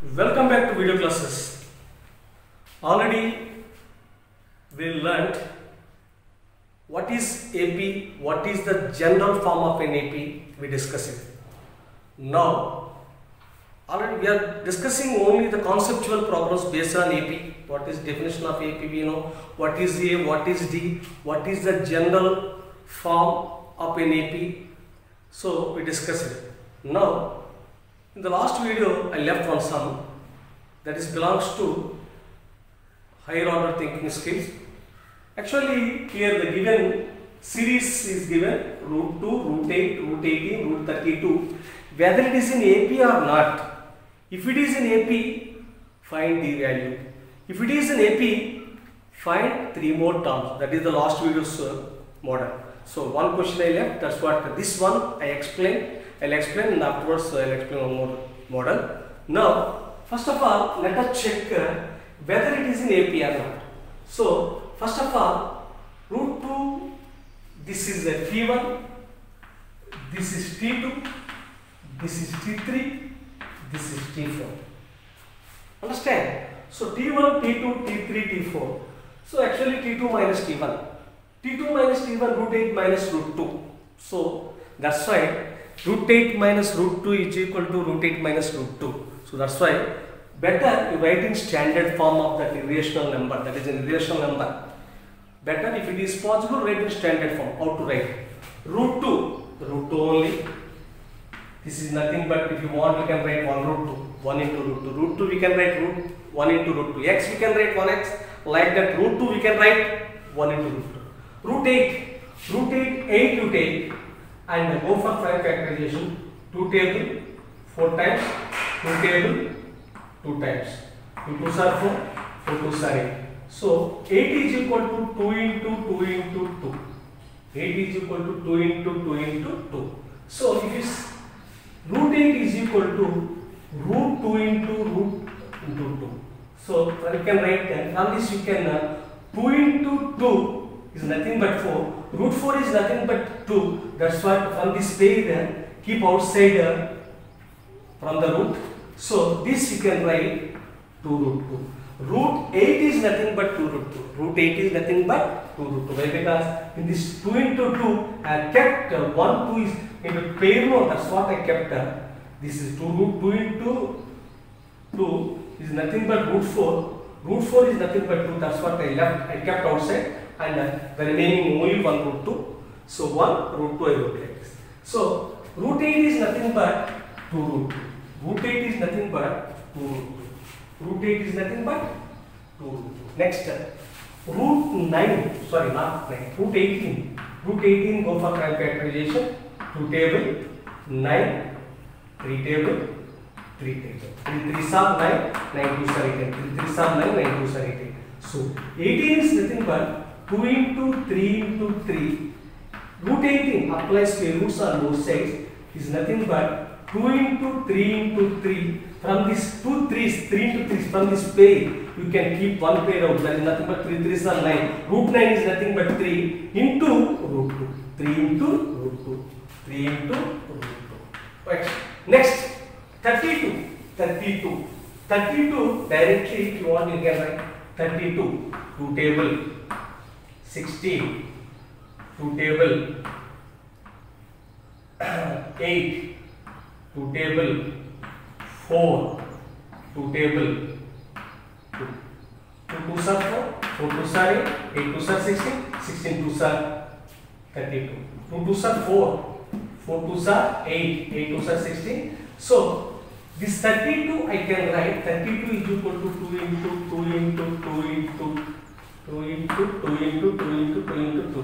Welcome back to video classes. Already we learnt what is AP, what is the general form of an AP, we discussed it. Now already we are discussing only the conceptual problems based on AP. What is definition of AP, we know. What is A, what is D, what is the general form of an AP. So we discussed it. Now in the last video I left one sum that is belongs to higher order thinking skills. Actually here the given series is given root 2, root 8, root 18, root 32. Whether it is in AP or not. If it is in AP, find the value. If it is in AP, find 3 more terms. That is the last video's model. So one question I left, that's what this one I explained. I'll explain and afterwards I'll explain one more model. Now, first of all, let us check whether it is in AP or not. So, first of all, root 2, this is a T1, this is T2, this is T3, this is T4. Understand? So, T1, T2, T3, T4. So, actually T2 minus T1. T2 minus T1, root 8 minus root 2. So, that's why root 8 minus root 2 is equal to root 8 minus root 2. So that's why better you write in standard form of that irrational number, that is an irrational number. Better if it is possible write in standard form. How to write? Root 2 only. This is nothing but if you want you can write 1 root 2, 1 into root 2. Root 2 we can write root 1 into root 2. X we can write 1x. Like that root 2 we can write 1 into root 2. Root 8 you take. And go for prime factorization, 2 table 4 times, 2 table 2 times, 2 2s are 4, 4 2s are 8. So 8 is equal to 2 into 2 into 2. 8 is equal to 2 into 2 into 2. So if is root 8 is equal to root 2 into root into 2. So you can write that. From this you can 2 into 2 is nothing but 4. Root 4 is nothing but 2. That's what from this pair keep outside from the root. So this you can write 2 root 2. Root 8 is nothing but 2 root 2. Root 8 is nothing but 2 root 2. Why? Because in this 2 into 2 I have kept 1 2 is into pair mode. That's what I kept. This is 2 root 2 into 2 is nothing but root 4. Root 4 is nothing but 2. That's what I left. I kept outside. And the remaining only 1 root 2. So 1 root 2 I wrote like this. So root 8 is nothing but 2 root 2. Root 8 is nothing but 2 root 2. Root 8 is nothing but 2 root 2. Next root 9, sorry not 9, root 18. Root 18 go for prime factorization. 2 table, 9, 3 table, 3 table. 3 3s are 9, 9 2s are 18. 3 3s are 9, 9 2s are 18. So 18 is nothing but 2 into 3 into 3. Root 18 applies square roots on both sides is nothing but 2 into 3 into 3. From this 2 3s, 3 into 3s, from this pair you can keep one pair out. That is nothing but 3 3s are 9. Root 9 is nothing but 3 into root 2. 3 into root 2. 3 into root 2. Right. Next 32. 32. 32 directly if you want you can write 32. 2 table 16, 2 table 8, 2 table 4, 2 table 2. 2 2s are 4, 4 2s are 8, 8 2s are 16, 16 2s are 32. 2 2s are 4, 4 2s are 8, 8 2s are 16. So this 32 I can write 32 is equal to 2 into 2 into 2 into 2 into 2 into 2 into 2 into 2.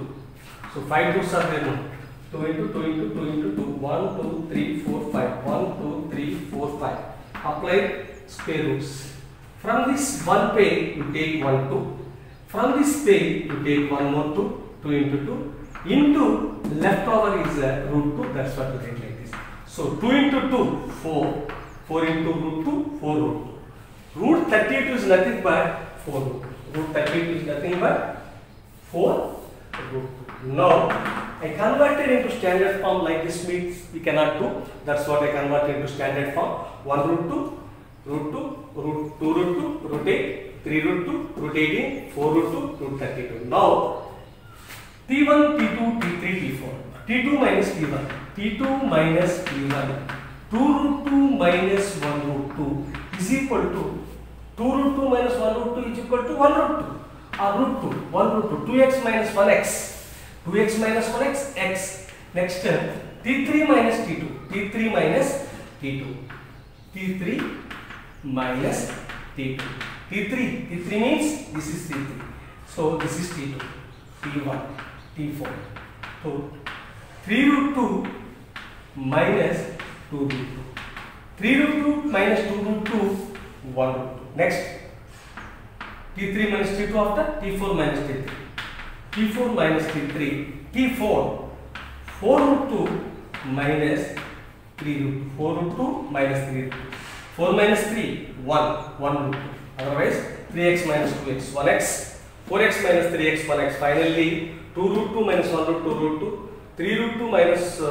So 5 2s are there. 2 into 2 into 2 into 2. 1, 2, 3, 4, 5. 1, 2, 3, 4, 5. Apply square roots. From this one pair you take 1, 2. From this pair you take one more 2. 2 into 2. Into leftover is root 2. That's what you write like this. So 2 into 2, 4. 4 into root 2, 4 root 2. Root 32 is nothing but 4 root 2. Root 32 is nothing but 4 root 2. Now I converted into standard form like this means we cannot do. That's what I converted into standard form. 1 root 2 root 2, root 2 root 2, root 8, 3 root 2, root 18, 4 root 2, root 32. Now, T1, T2, T3, T4. T2 minus T1. T2 minus T1. 2 root 2 minus 1 root 2 is equal to 2 root 2 minus 1 root 2 is equal to 1 root 2. Or root 2, 1 root 2, 2x minus 1x. 2x minus 1x, x. Next, T3 minus T2. T3 minus T2. T3 minus T2. T3 means this is T3. So this is T2. T1, T4. So 3 root 2 minus 2 root 2. 3 root 2 minus 2 root 2, 1 root 2. Next, T3 minus T2 after T4 minus T3. T4 minus T3. T4, 4 root 2 minus 3 root 2. 4 root 2 minus 3 root 2. 4 minus 3, 1 root 2. Otherwise, 3x minus 2x, 1x. 4x minus 3x, 1x. Finally, 2 root 2 minus 1 root 2, root 2. 3 root 2 minus 3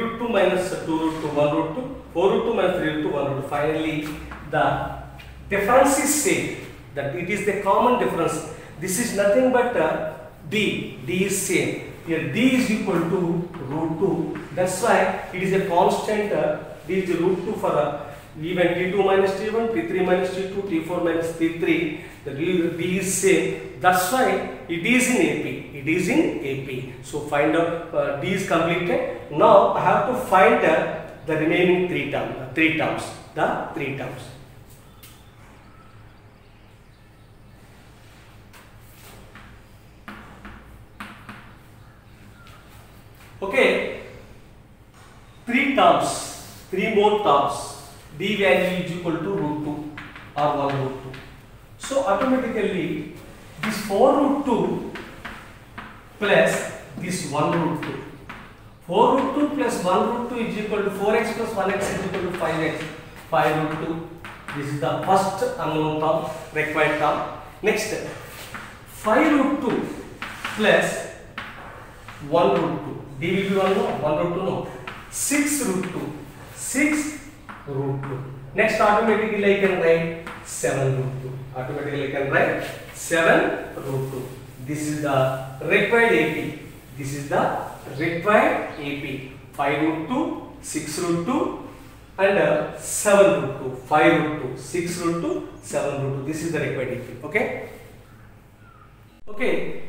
root 2 minus 2 root 2, 1 root 2. 4 root 2 minus 3 root 2, 1 root 2. Finally, the difference is same. That it is the common difference. This is nothing but d. D is same. Here d is equal to root 2. That's why it is a constant. D is root 2 for even T2 minus T1, T3 minus T2, T4 minus T3. The d is same. That's why it is in AP. It is in AP. So find out d is completed. Now I have to find the remaining three terms. Okay, three more terms. D value is equal to root 2 or 1 root 2. So automatically this 4 root 2 plus this 1 root 2. 4 root 2 plus 1 root 2 is equal to 4x plus 1x is equal to 5x. 5 root 2. This is the first unknown term, required term. Next, 5 root 2 plus 1 root 2. D will be 1 root 2 no. 6 root 2. 6 root 2. Next, automatically I can write 7 root 2. Automatically I can write 7 root 2. This is the required AP. This is the required AP. 5 root 2, 6 root 2 and 7 root 2. 5 root 2, 6 root 2, 7 root 2. This is the required AP. Okay? Okay.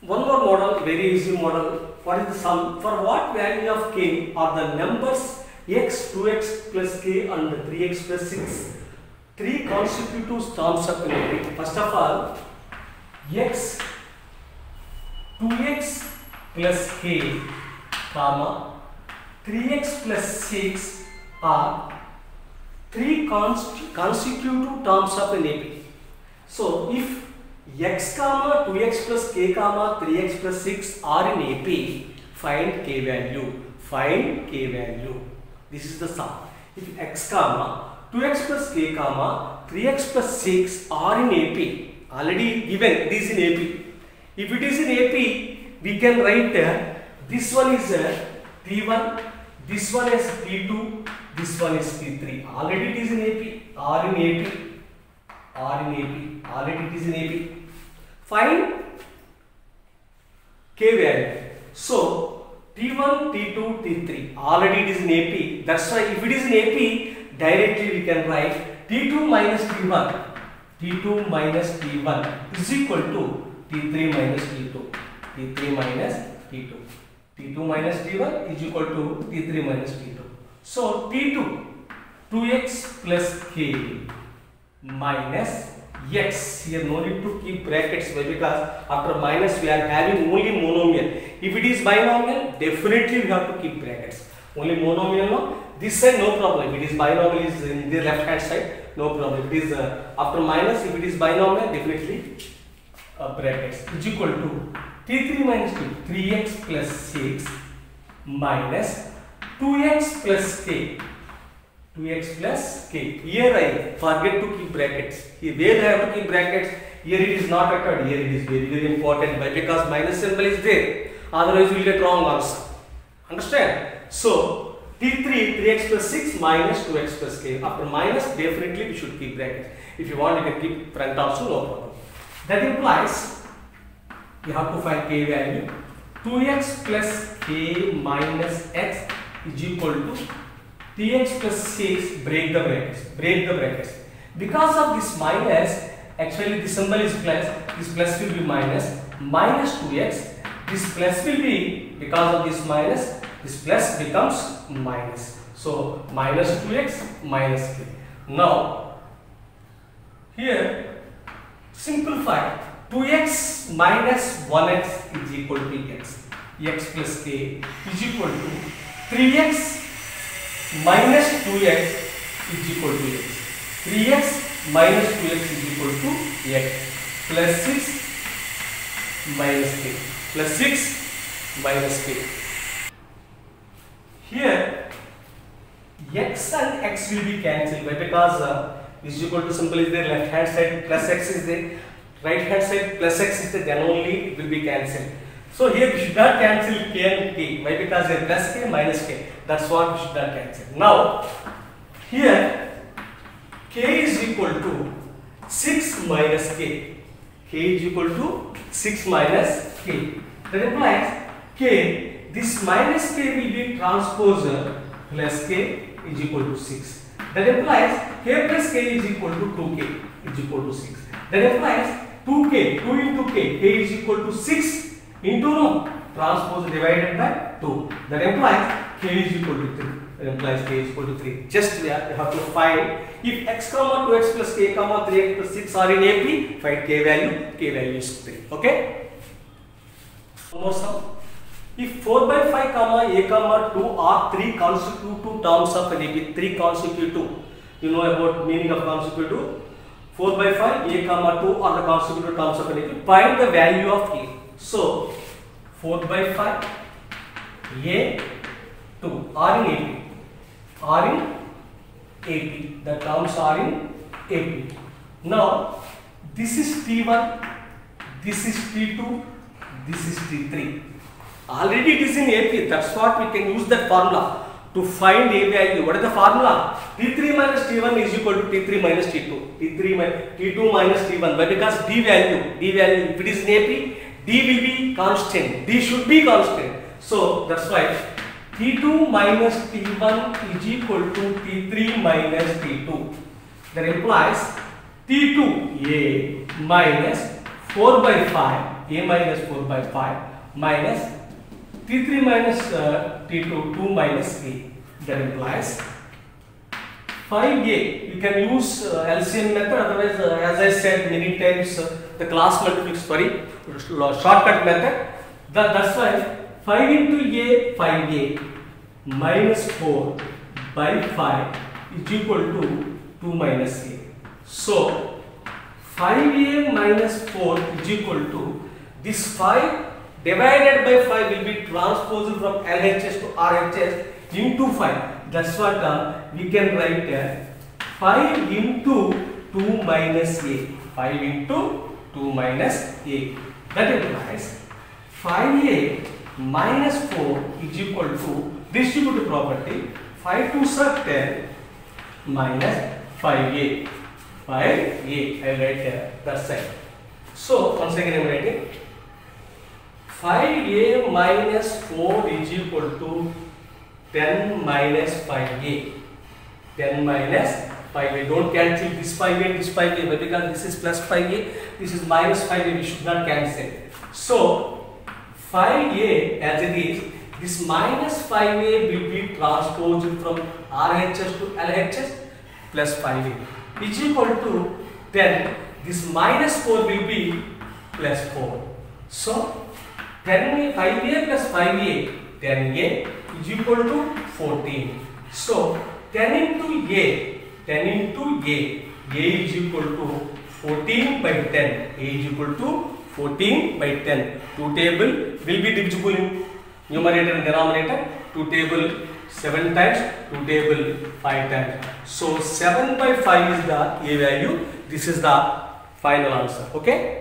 One more model, very easy model. What is the sum? For what value of k are the numbers x, 2x plus k and 3x plus 6? Three consecutive terms of an AP. First of all, x, 2x plus k, comma, 3x plus 6 are three consecutive terms of an AP. So, if x comma 2x plus k comma 3x plus 6 are in AP, find k value. Find k value. This is the sum. If x comma 2x plus k comma 3x plus 6 are in AP, already given it is in AP. If it is in AP, we can write this one is T1, this one is T2, this one is T3. Already it is in AP. Already it is in AP. Find k value. So T1, T2, T3. Already it is in AP. That's why if it is in AP, directly we can write T2 minus T1. T2 minus T1 is equal to T3 minus T2. T3 minus T2. T2 minus T1 is equal to T3 minus T2. So T2, 2x plus k minus x. Here no need to keep brackets because after minus we are having only monomial. If it is binomial, definitely we have to keep brackets. Only monomial no. This side no problem. If it is binomial is in the left hand side, no problem. If it is after minus, if it is binomial, definitely brackets is equal to T3 minus 2, 3x plus 6 minus 2x plus k. 2x plus k. Here I forget to keep brackets. Here where I have to keep brackets, here it is not occurred. Here it is very, very important. Why? Because minus symbol is there. Otherwise we will get wrong answer. Understand? So T3, 3x plus 6 minus 2x plus k. After minus, definitely we should keep brackets. If you want, you can keep front also, no problem. That implies you have to find k value. 2x plus k minus x is equal to tx plus 6, break the brackets. Because of this minus, actually this symbol is plus, this plus will be minus 2x, this plus will be, because of this minus, this plus becomes minus. So minus 2x minus k. Now here simplify. 2x minus 1x is equal to x. X plus k is equal to 3x minus 2x is equal to x. 3x minus 2x is equal to x plus 6 minus k. Plus 6 minus k. Here x and x will be cancelled because is equal to symbol is there, left hand side plus x is there, right hand side plus x is there, then only it will be cancelled. So here we should not cancel k and k. Why? Because there plus k minus k. That's what we should not cancel. Now here k is equal to 6 minus k. K is equal to 6 minus k. That implies k, this minus k will be transposed plus k is equal to 6. That implies k plus k is equal to 2k is equal to 6. That implies 2k, 2 into k is equal to 6 into transpose divided by 2. That implies k is equal to 3. That implies k is equal to 3. Just we have to find if x comma 2x plus k comma 3x plus 6 are in AP, find k value. K value is 3. Okay. One more sum. If 4 by 5 comma a comma 2 are 3 consecutive terms of an AP, 3 consecutive. You know about meaning of consecutive. 4 by 5 a comma 2 are the consecutive terms of an AP. Find the value of a. So 4 by 5 a 2 are in AP. Are in AP. The terms are in AP. Now this is T1, this is T2, this is T3. Already it is in AP. That's what we can use that formula to find a value. What is the formula? T3 minus T1 is equal to T3 minus T2. T2 minus T1. But because D value, if it is in AP, D will be constant. D should be constant. So that's why T2 minus T1 is equal to T3 minus T2. That implies T2 A minus 4 by 5, A minus 4 by 5 minus T3 minus T2, 2 minus A. That implies 5A. You can use LCM method, otherwise as I said many times the class multiplication, shortcut method. That's why 5 into A, 5A minus 4 by 5 is equal to 2 minus A. So 5A minus 4 is equal to this 5 divided by 5 will be transposed from LHS to RHS into 5. That's what we can write 5 into 2 minus A. 5 into 2 minus A. That implies 5A minus 4 is equal to distributive property 5 2s are 10 minus 5A. 5A. I write here that side. So once again I am writing 5A minus 4 is equal to 10 minus 5A. 10 minus 5A. Don't cancel this 5A and this 5A, but because this is plus 5A, this is minus 5A, we should not cancel. So 5A as it is, this minus 5A will be transposed from RHS to LHS plus 5A is equal to 10. This minus 4 will be plus 4. So 10A, 5A plus 5A, 10A is equal to 14. So 10 into A, 10 into A is equal to 14 by 10. A is equal to 14 by 10. 2 table will be divisible in numerator and denominator. 2 table 7 times, 2 table 5 times. So 7 by 5 is the A value. This is the final answer. Okay.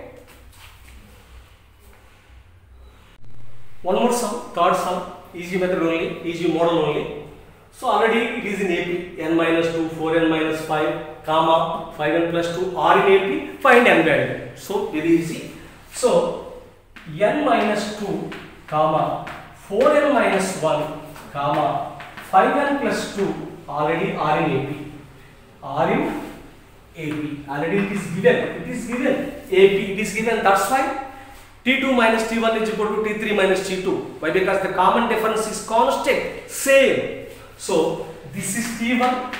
One more sum, third sum, easy method only, easy model only. So already it is in AP, n minus 2, 4n minus 5, comma 5n plus 2 are in AP, find n value. So very easy. So n minus 2, comma 4n minus 1, comma 5n plus 2 already are in AP. Are in AP. Already it is given. It is given. AP it is given. That's why T2 minus T1 is equal to T3 minus T2. Why? Because the common difference is constant, same. So this is T1,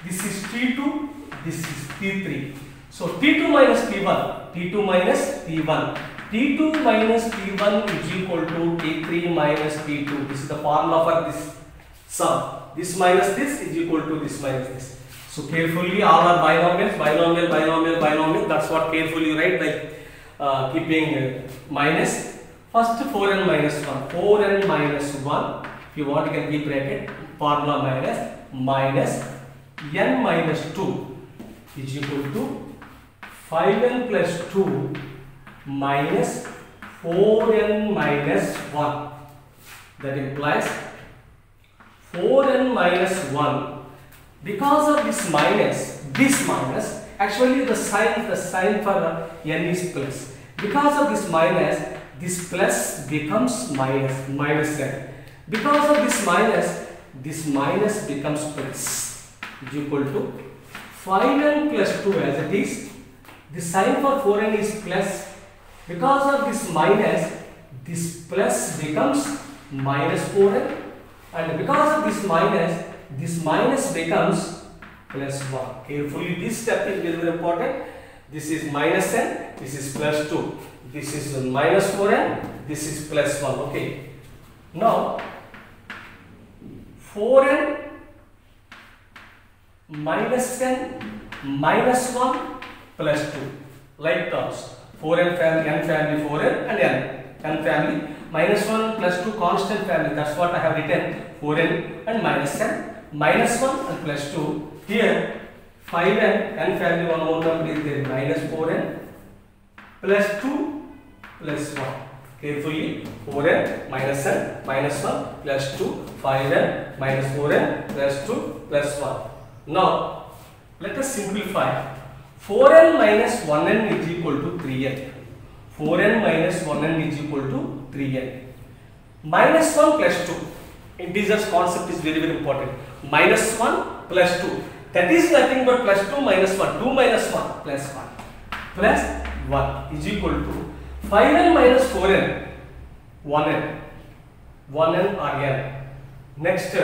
this is T2, this is T3. So T2 minus T1, T2 minus T1, T2 minus T1 is equal to T3 minus T2. This is the formula for this sum. This minus this is equal to this minus this. So carefully, all are binomials, binomial, binomial, binomial. That's what carefully you write, like keeping minus. First 4n minus 1, 4n minus 1. If you want, you can keep bracket. Formula minus n minus 2 is equal to 5n plus 2 minus 4n minus 1. That implies 4n minus 1. Because of this minus, actually the sign for n is plus. Because of this plus becomes minus n. Because of this minus becomes plus, is equal to 5n plus 2 as it is. The sign for 4n is plus. Because of this plus becomes minus 4n, and because of this minus becomes plus 1. Carefully, this step is very, very important. This is minus n, this is plus 2. This is minus 4n, this is plus 1. Okay. Now, 4n minus n minus 1 plus 2. Like terms. 4n family, n family, 4n and n family. Minus 1 plus 2 constant family. That's what I have written. 4n and minus n. Minus 1 and plus 2. Here 5n, n family, one more number is there. Minus 4n plus 2 plus 1. Carefully, 4n minus n minus 1 plus 2, 5n minus 4n plus 2 plus 1. Now, let us simplify. 4n minus 1n is equal to 3n. 4n minus 1n is equal to 3n. Minus 1 plus 2. Integers concept is very, very important. Minus 1 plus 2. That is nothing but plus 2 minus 1. 2 minus 1 plus 1. Plus 1 is equal to 5n minus 4n. 1n. 1n or n. Next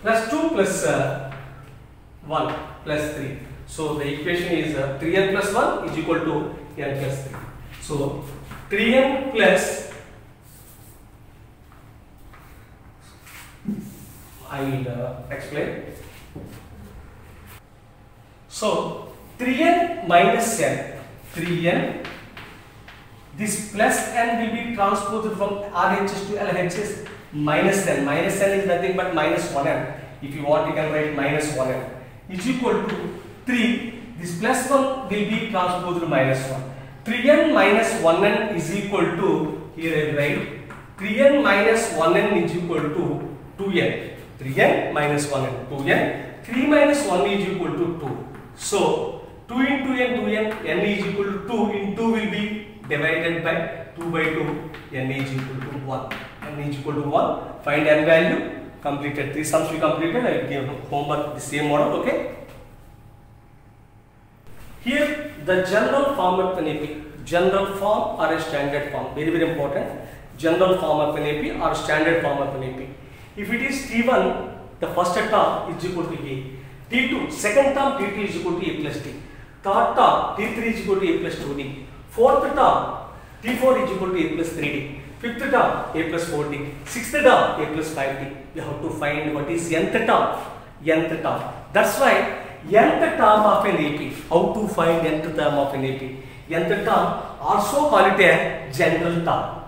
plus 2 plus 1 plus 3. So the equation is 3n plus 1 is equal to n plus 3. So 3n plus, I will explain. So 3n minus n, 3n, this plus n will be transposed from RHS to LHS. Minus n, minus n is nothing but minus 1n. If you want, you can write minus 1n is equal to 3. This plus 1 will be transposed to minus 1. 3n minus 1n is equal to, here I write 3n minus 1n is equal to 2n. 3n minus 1n, 2n. 3 minus 1 is equal to 2. So 2 into n, 2n, n is equal to 2 into will be divided by 2 by 2, n is equal to 1. N is equal to 1. Find n value. Completed. 3 sums we completed. I will give homework the same model. Okay. Here the general form of an AP. General form or a standard form. Very, very important. General form of an AP or standard form of an AP. If it is T1, the first term is equal to A. T2, second term T2 is equal to A plus D. Third term T3 is equal to A plus 2D. Fourth term T4 is equal to A plus 3D. Fifth term A plus 4D. Sixth term A plus 5D. We have to find what is nth term. Nth term. That's why nth term of an AP. How to find nth term of an AP? Nth term also call it a general term.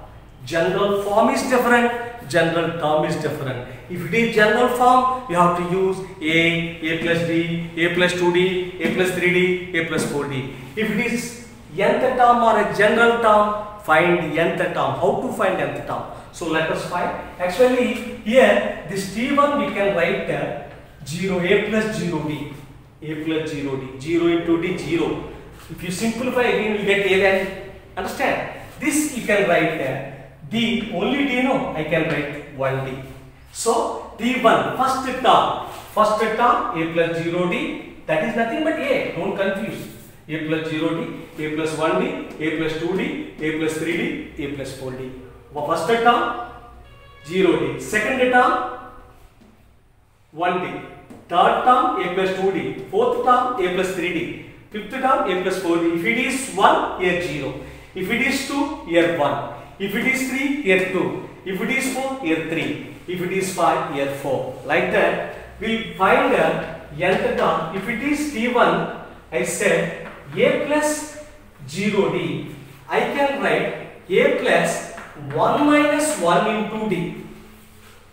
General form is different. General term is different. If it is general form, you have to use A plus D, A plus 2D, A plus 3D, A plus 4D. If it is nth term or a general term, find nth term. How to find nth term? So let us find. Actually, here this T1 we can write 0 a plus 0 d. A plus 0 d. 0 into d 0. If you simplify again, you get a value. Understand? This you can write d. Only d no. I can write 1d. So T1 first term a plus 0 d. That is nothing but a. Don't confuse. A plus 0d, a plus 1d, a plus 2d, a plus 3d, a plus 4d. First term 0d, second term 1d, third term a plus 2d, fourth term a plus 3d, fifth term a plus 4d. If it is 1, here 0. If it is 2, here 1. If it is 3, here 2. If it is 4, here 3. If it is 5, here 4. Like that, we find the nth term. If it is T1, I said a plus 0d, I can write a plus 1 minus 1 into d.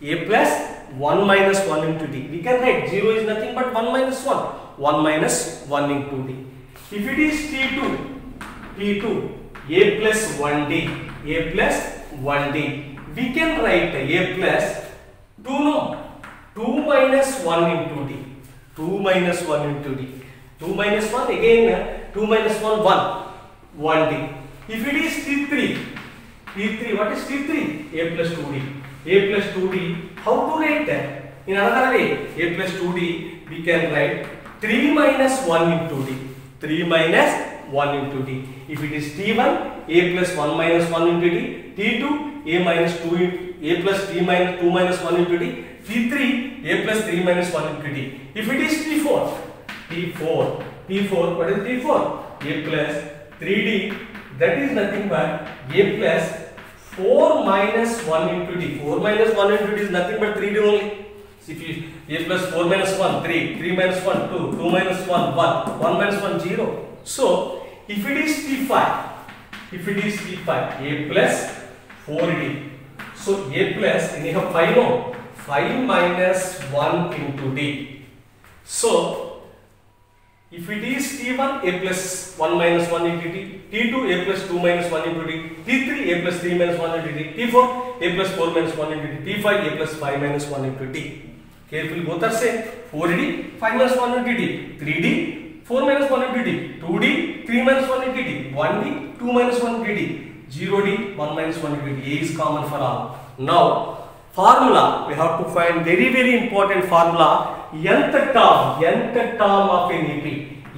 A plus 1 minus 1 into d. We can write 0 is nothing but 1 minus 1. 1 minus 1 into d. If it is T2, a plus 1d, a plus 1d. We can write a plus 2 minus 1 into d. 2 minus 1 into d. 2 minus 1 again 2 minus 1 1d. If it is T3 what is T3? A plus 2d. A plus 2d, how to write that? In another way, a plus 2d we can write 3 minus 1 into d. 3 minus 1 into d. If it is T1, a plus 1 minus 1 into d. T2, a minus 2 a plus 3 minus 2 minus 1 into d. T3, a plus 3 minus 1 into d. If it is T4, what is T4? A plus 3d, that is nothing but a plus 4 minus 1 into d. 4 minus 1 into d is nothing but 3d only. So if you a plus 4 minus 1, 3, 3 minus 1, 2, 2 minus 1, 1, 1 minus 1, 0. So if it is T5, a plus 4d. So a plus, and you have 5 no? 5 minus 1 into d. So if it is T1, a plus 1 minus 1 into d, T2, a plus 2 minus 1 into d, T3, a plus 3 minus 1 into d, T4, a plus 4 minus 1 into d, T5, a plus 5 minus 1 into d. Carefully, both are same. 4d, 5 minus 1 into d, 3d, 4 minus 1 into d, 2d, 3 minus 1 into d, 1d, 2 minus 1 into d, 0d, 1 minus 1 into d. A is common for all. Now, formula, we have to find very important formula. Nth term of an AP.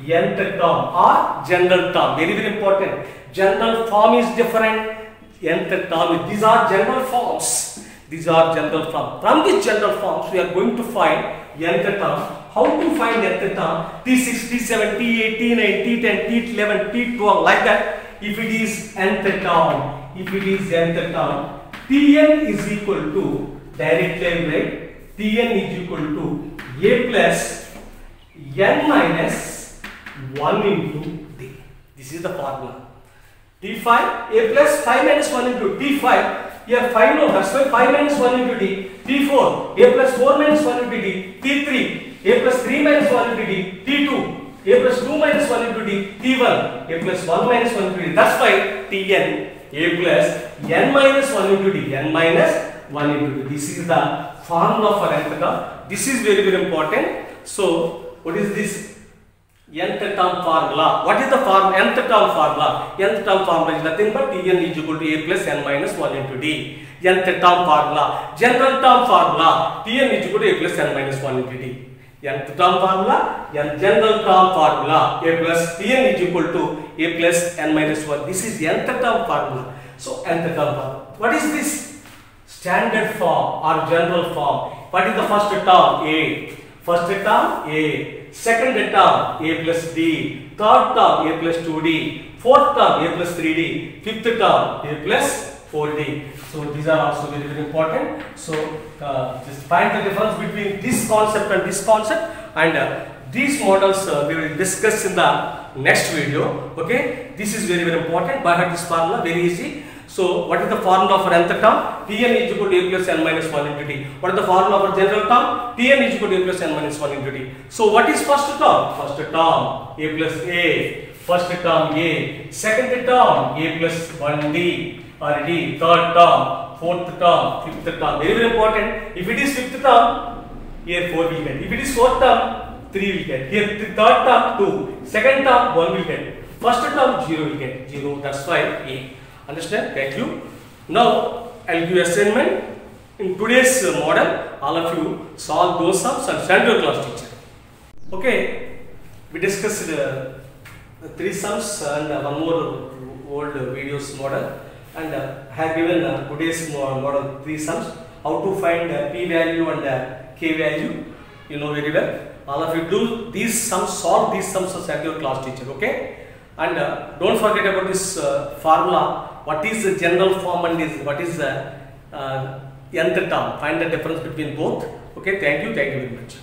Nth term or general term. Very important. General form is different. Nth term. These are general forms. From these general forms, we are going to find nth term. How to find nth term? T6, T7, T8, T9, T10, T11, T12, like that. If it is nth term, Tn is equal to, directly I write, Tn is equal to a plus n minus 1 into d. This is the formula. T5, a plus 5 minus 1 into T5. Here 5 no, that's why 5 minus 1 into d. T4, a plus 4 minus 1 into d. T3, a plus 3 minus 1 into d. T2, a plus 2 minus 1 into d. T1, a plus 1 minus 1 into d. That's why Tn, a plus n minus 1 into d. N minus 1 into d. This is the formula for nth term. This is very important. So, what is this nth term formula? What is the nth term formula? Nth term formula is nothing but Tn is equal to a plus n minus 1 into d. Nth term formula. General term formula. Tn is equal to a plus n minus 1 into d. Nth term formula. General term formula. A plus Tn is equal to a plus n minus 1. This is nth term formula. So, nth term formula. What is this? Standard form or general form. What is the first term? A. First term A. Second term a plus d. Third term a plus 2d. Fourth term a plus 3d. Fifth term a plus 4d. So these are also very important. So just find the difference between this concept and this concept, and these models we will discuss in the next video. Okay, this is very important. By heart this formula, very easy. So what is the formula for nth term? Tn is equal to a plus n minus 1 into d. What is the formula for general term? Tn is equal to a plus n minus 1 into d. So what is first term? First term a plus a. First term a. Second term a plus 1d or d. Third term fourth term, fifth term. Very, very important. If it is fifth term, here 4 will get. If it is fourth term, 3 will get. Here third term 2. Second term 1 will get. First term 0 will get. 0. That's why A. Understand? Thank you. Now I'll give assignment. In today's model, all of you solve those sums and send your class teacher. Okay. We discussed the 3 sums and one more old videos model, and have given today's model 3 sums. How to find P value and K value, you know very well. All of you do these sums, solve these sums and send your class teacher. Okay, and don't forget about this formula. What is the general form and what is the nth term? Find the difference between both. Okay, thank you very much.